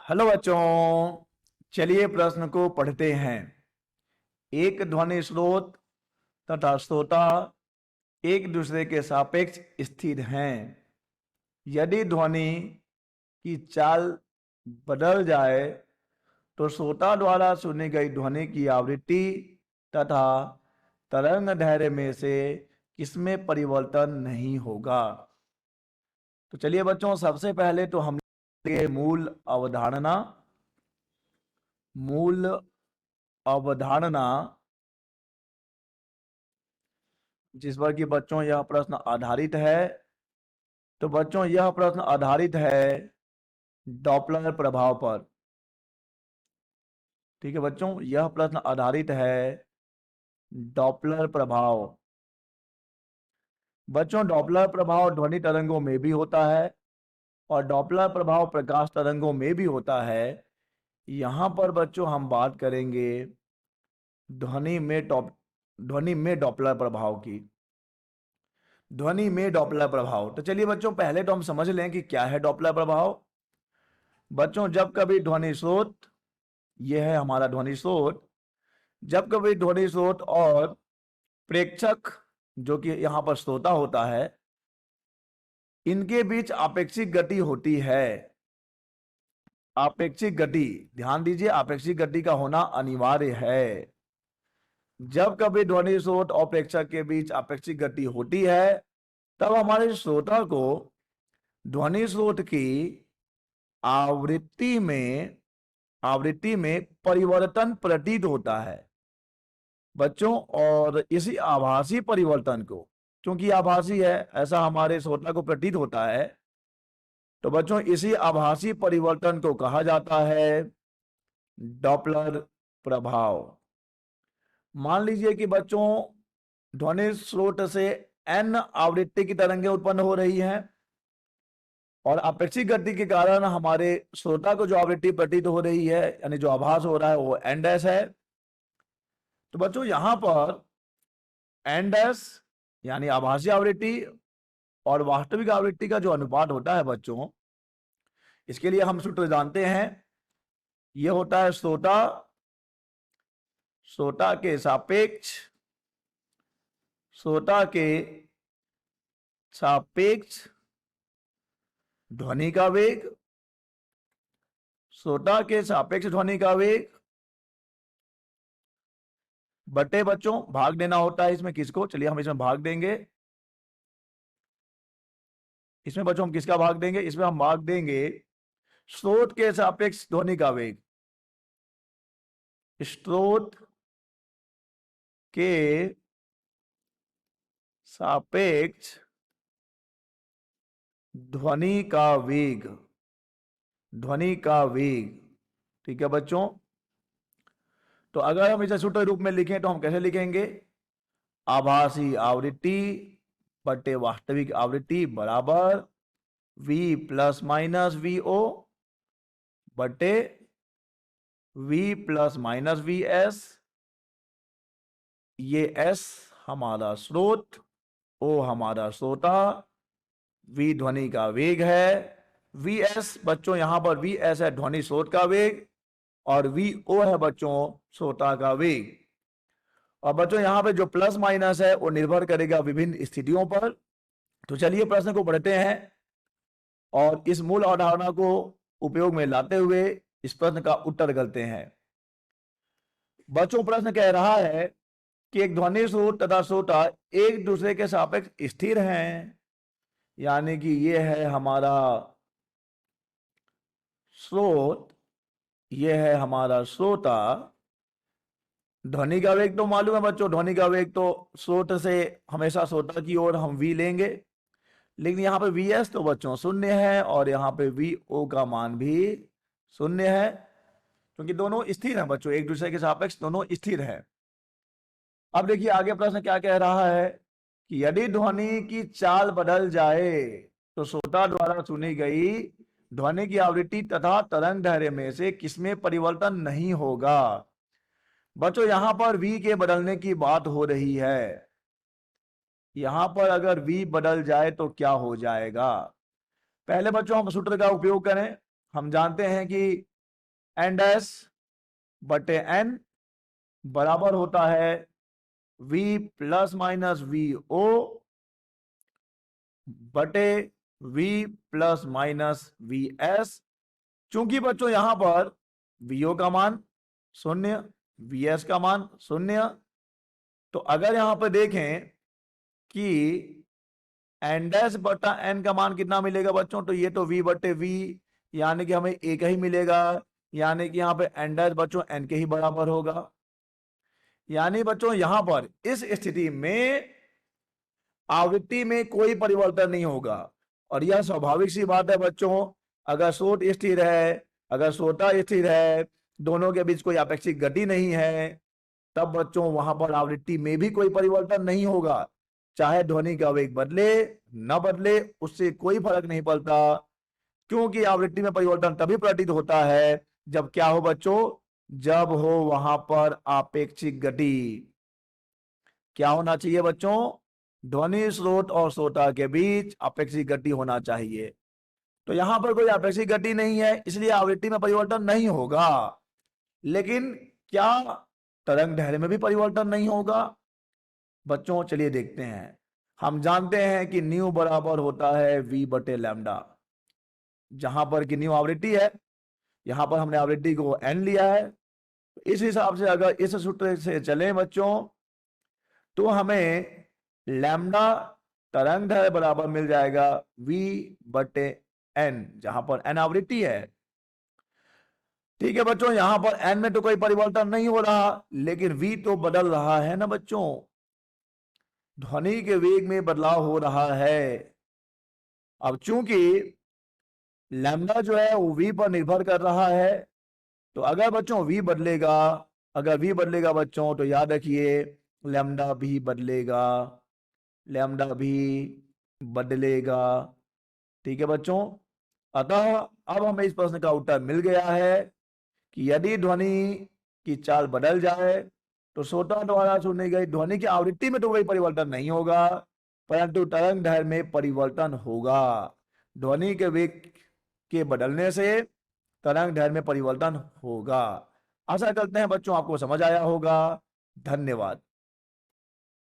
Hello बच्चों, चलिए प्रश्न को पढ़ते हैं। एक ध्वनि स्रोत तथा श्रोता एक दूसरे के सापेक्ष स्थिर हैं। यदि ध्वनि की चाल बदल जाए तो श्रोता द्वारा सुनी गई ध्वनि की आवृत्ति तथा तरंग दैर्घ्य में से किसमें परिवर्तन नहीं होगा। तो चलिए बच्चों, सबसे पहले तो हम मूल अवधारणा जिस पर कि बच्चों यह प्रश्न आधारित है। तो बच्चों यह प्रश्न आधारित है डॉपलर प्रभाव पर। ठीक है बच्चों, यह प्रश्न आधारित है डॉपलर प्रभाव। बच्चों डॉपलर प्रभाव ध्वनि तरंगों में भी होता है और डॉपलर प्रभाव प्रकाश तरंगों में भी होता है। यहां पर बच्चों हम बात करेंगे ध्वनि में डॉपलर प्रभाव की। ध्वनि में डॉपलर प्रभाव, तो चलिए बच्चों पहले तो हम समझ लें कि क्या है डॉपलर प्रभाव। बच्चों जब कभी ध्वनि स्रोत, यह है हमारा ध्वनि स्रोत, जब कभी ध्वनि स्रोत और प्रेक्षक जो कि यहां पर श्रोता होता है, इनके बीच आपेक्षिक गति होती है। आपेक्षिक गति, ध्यान दीजिए, आपेक्षिक गति का होना अनिवार्य है। जब कभी ध्वनि स्रोत और प्रेक्षक के बीच आपेक्षिक गति होती है तब हमारे श्रोता को ध्वनि स्रोत की आवृत्ति में परिवर्तन प्रतीत होता है बच्चों। और इसी आभासी परिवर्तन को, क्योंकि आभासी है ऐसा हमारे श्रोता को प्रतीत होता है, तो बच्चों इसी आभासी परिवर्तन को कहा जाता है डॉपलर प्रभाव। मान लीजिए कि बच्चों ध्वनि स्रोत से n आवृत्ति की तरंगें उत्पन्न हो रही हैं और आपेक्षिक गति के कारण हमारे श्रोता को जो आवृत्ति प्रतीत हो रही है, यानी जो आभास हो रहा है, वो n डैश है। तो बच्चों यहां पर n डैश यानी आभासी आवृत्ति और वास्तविक आवृत्ति का जो अनुपात होता है बच्चों, इसके लिए हम सूत्र जानते हैं। यह होता है श्रोता के सापेक्ष ध्वनि का वेग, श्रोता के सापेक्ष ध्वनि का वेग बटे बच्चों भाग देना होता है इसमें किसको, चलिए हम इसमें भाग देंगे। इसमें बच्चों हम किसका भाग देंगे, इसमें हम भाग देंगे स्रोत के सापेक्ष ध्वनि का वेग। स्रोत के सापेक्ष ध्वनि का वेग, ठीक है बच्चों। तो अगर हम इसे सूत्र रूप में लिखें तो हम कैसे लिखेंगे, आभासी आवृत्ति बटे वास्तविक आवृत्ति बराबर v प्लस माइनस vo बटे v प्लस माइनस vs। ये s हमारा स्रोत, o हमारा श्रोता, v ध्वनि का वेग है। vs बच्चों यहां पर vs है ध्वनि स्रोत का वेग और vo है बच्चों श्रोता का वेग। और बच्चों यहां पे जो प्लस माइनस है वो निर्भर करेगा विभिन्न स्थितियों पर। तो चलिए प्रश्न को पढ़ते हैं और इस मूल अवधारणा को उपयोग में लाते हुए इस प्रश्न का उत्तर करते हैं। बच्चों प्रश्न कह रहा है कि एक ध्वनि स्रोत तथा श्रोता एक दूसरे के सापेक्ष स्थिर हैं, यानी कि ये है हमारा स्रोत, ये है हमारा श्रोता। ध्वनि का वेग तो मालूम है बच्चों, ध्वनि का वेग तो स्रोत से हमेशा श्रोता की ओर हम v लेंगे, लेकिन यहाँ पे vs तो बच्चों शून्य है और यहाँ पे vo का मान भी शून्य है, क्योंकि दोनों स्थिर हैं बच्चों, एक दूसरे के सापेक्ष दोनों स्थिर हैं। अब देखिए आगे प्रश्न क्या कह रहा है कि यदि ध्वनि की चाल बदल जाए तो श्रोता द्वारा सुनी गई ध्वनि की आवृत्ति तथा तरंग दैर्घ्य में से किसमें परिवर्तन नहीं होगा। बच्चों यहां पर v के बदलने की बात हो रही है। यहां पर अगर v बदल जाए तो क्या हो जाएगा। पहले बच्चों हम सूत्र का उपयोग करें। हम जानते हैं कि एन डैश बटे एन बराबर होता है v plus minus V O बटे v plus minus V S. चूंकि बच्चों यहां पर वीओ का मान शून्य, वीएस का मान शून्य, तो अगर यहां पर देखें कि एन डैश बटा एन का मान कितना मिलेगा बच्चों, तो ये तो v बटे v, यानी कि हमें एक ही मिलेगा, यानी कि यहां पे एन डैश बच्चों एन के ही बराबर होगा। यानी बच्चों यहां पर इस स्थिति में आवृत्ति में कोई परिवर्तन नहीं होगा। और यह स्वाभाविक सी बात है बच्चों, अगर स्रोत स्थिर है, अगर श्रोता स्थिर है, दोनों के बीच कोई अपेक्षित गति नहीं है, तब बच्चों वहां पर आवृत्ति में भी कोई परिवर्तन नहीं होगा। चाहे ध्वनि का वेग बदले न बदले, उससे कोई फर्क नहीं पड़ता, क्योंकि आवृत्ति में परिवर्तन तभी प्रतीत होता है जब क्या हो बच्चों, जब हो वहां पर आपेक्षिक गति। क्या होना चाहिए बच्चों, ध्वनि स्रोत और श्रोता के बीच अपेक्षित गति होना चाहिए। तो यहां पर कोई अपेक्षित गति नहीं है, इसलिए आवृत्ति में परिवर्तन नहीं होगा। लेकिन क्या तरंग दैर्ध्य में भी परिवर्तन नहीं होगा बच्चों? चलिए देखते हैं। हम जानते हैं कि न्यू बराबर होता है v बटे लैम्डा, जहां पर कि न्यू आवृत्ति है, यहां पर हमने आवृत्ति को n लिया है। इस हिसाब से अगर इस सूत्र से चलें बच्चों, तो हमें लैम्डा तरंग दैर्ध्य बराबर मिल जाएगा v बटे n, जहां पर n आवृत्ति है। ठीक है बच्चों, यहां पर n में तो कोई परिवर्तन नहीं हो रहा, लेकिन v तो बदल रहा है ना बच्चों, ध्वनि के वेग में बदलाव हो रहा है। अब चूंकि लैम्डा जो है वो v पर निर्भर कर रहा है, तो अगर बच्चों v बदलेगा, अगर v बदलेगा बच्चों, तो याद रखिए लैम्डा भी बदलेगा, लैम्डा भी बदलेगा। ठीक है बच्चों, अतः अब हमें इस प्रश्न का उत्तर मिल गया है कि यदि ध्वनि की चाल बदल जाए तो श्रोता द्वारा सुनी गई ध्वनि की आवृत्ति में तो कोई परिवर्तन नहीं होगा, परंतु तरंग दैर्ध्य में परिवर्तन होगा। ध्वनि के वेग के बदलने से तरंग दैर्ध्य में परिवर्तन होगा। आशा करते हैं बच्चों आपको समझ आया होगा। धन्यवाद।